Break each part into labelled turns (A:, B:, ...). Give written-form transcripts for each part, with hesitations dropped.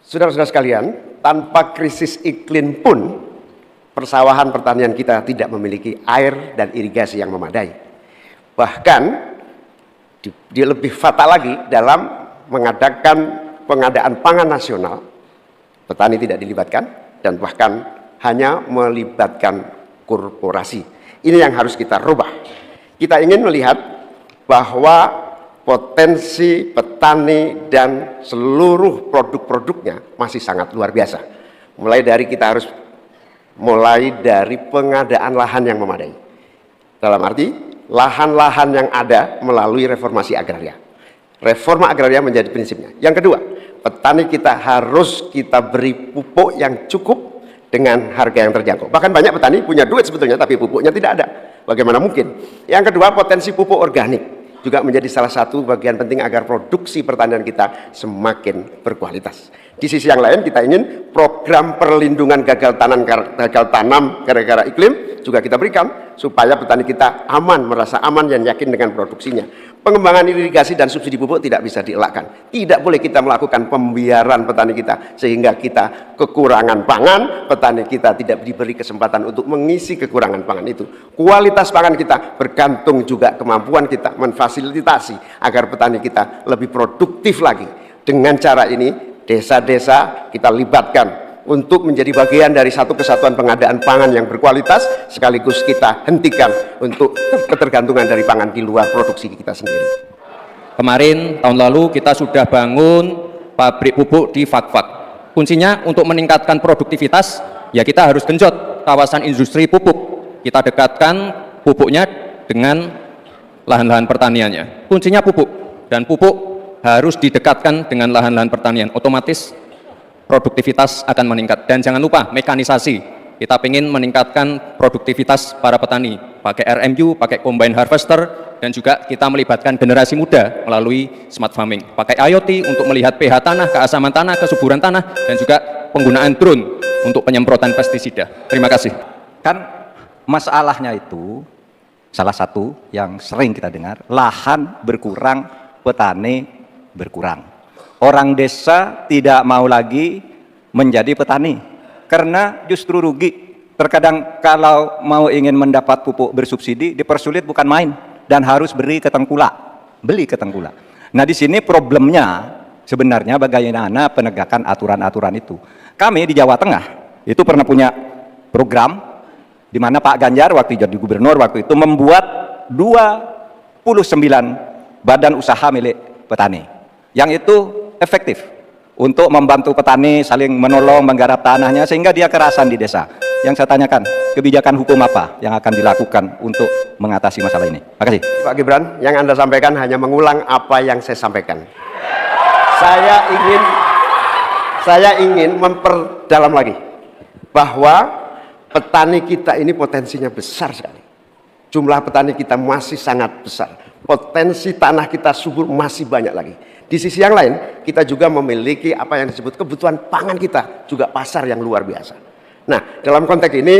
A: Saudara-saudara sekalian, tanpa krisis iklim pun persawahan pertanian kita tidak memiliki air dan irigasi yang memadai. Bahkan dia lebih fatal lagi dalam mengadakan pengadaan pangan nasional, petani tidak dilibatkan dan bahkan hanya melibatkan korporasi. Ini yang harus kita rubah. Kita ingin melihat bahwa potensi petani dan seluruh produk-produknya masih sangat luar biasa. Mulai dari pengadaan lahan yang memadai. Dalam arti lahan-lahan yang ada melalui reformasi agraria. Reforma agraria menjadi prinsipnya. Yang kedua, petani kita harus kita beri pupuk yang cukup dengan harga yang terjangkau. Bahkan banyak petani punya duit sebetulnya tapi pupuknya tidak ada. Bagaimana mungkin? Yang kedua, potensi pupuk organik juga menjadi salah satu bagian penting agar produksi pertanian kita semakin berkualitas. Di sisi yang lain kita ingin program perlindungan gagal tanam gara-gara iklim juga kita berikan supaya petani kita aman, merasa aman dan yakin dengan produksinya. Pengembangan irigasi dan subsidi pupuk tidak bisa dielakkan. Tidak boleh kita melakukan pembiaran petani kita sehingga kita kekurangan pangan, petani kita tidak diberi kesempatan untuk mengisi kekurangan pangan itu. Kualitas pangan kita bergantung juga kemampuan kita memfasilitasi agar petani kita lebih produktif lagi. Dengan cara ini desa-desa kita libatkan untuk menjadi bagian dari satu kesatuan pengadaan pangan yang berkualitas, sekaligus kita hentikan untuk ketergantungan dari pangan di luar produksi kita sendiri.
B: Kemarin tahun lalu kita sudah bangun pabrik pupuk di Fak-Fak. Kuncinya untuk meningkatkan produktivitas, ya kita harus genjot kawasan industri pupuk. Kita dekatkan pupuknya dengan lahan-lahan pertaniannya. Kuncinya pupuk, dan pupuk harus didekatkan dengan lahan-lahan pertanian. Otomatis produktivitas akan meningkat. Dan jangan lupa mekanisasi. Kita ingin meningkatkan produktivitas para petani pakai RMU, pakai combine harvester, dan juga kita melibatkan generasi muda melalui smart farming, pakai IoT untuk melihat pH tanah, keasaman tanah, kesuburan tanah, dan juga penggunaan drone untuk penyemprotan pestisida. Terima kasih.
C: Kan masalahnya itu salah satu yang sering kita dengar, lahan berkurang, petani berkurang. Orang desa tidak mau lagi menjadi petani karena justru rugi. Terkadang kalau mau ingin mendapat pupuk bersubsidi dipersulit bukan main dan harus beli ke tengkulak. Nah, di sini problemnya sebenarnya bagaimana penegakan aturan-aturan itu. Kami di Jawa Tengah itu pernah punya program di mana Pak Ganjar waktu jadi gubernur waktu itu membuat 29 badan usaha milik petani yang itu efektif untuk membantu petani saling menolong menggarap tanahnya sehingga dia kerasan di desa. Yang saya tanyakan, kebijakan hukum apa yang akan dilakukan untuk mengatasi masalah ini? Makasih.
A: Pak Gibran, yang Anda sampaikan hanya mengulang apa yang saya sampaikan. Saya ingin memperdalam lagi bahwa petani kita ini potensinya besar sekali. Jumlah petani kita masih sangat besar. Potensi tanah kita subur masih banyak lagi. Di sisi yang lain, kita juga memiliki apa yang disebut kebutuhan pangan kita, juga pasar yang luar biasa. Nah, dalam konteks ini,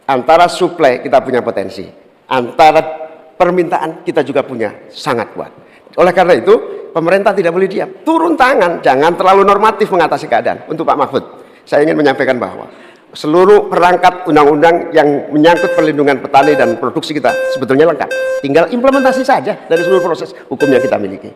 A: antara suplai kita punya potensi, antara permintaan kita juga punya sangat kuat. Oleh karena itu, pemerintah tidak boleh diam, turun tangan, jangan terlalu normatif mengatasi keadaan. Untuk Pak Mahfud, saya ingin menyampaikan bahwa seluruh perangkat undang-undang yang menyangkut perlindungan petani dan produksi kita sebetulnya lengkap. Tinggal implementasi saja dari seluruh proses hukum yang kita miliki.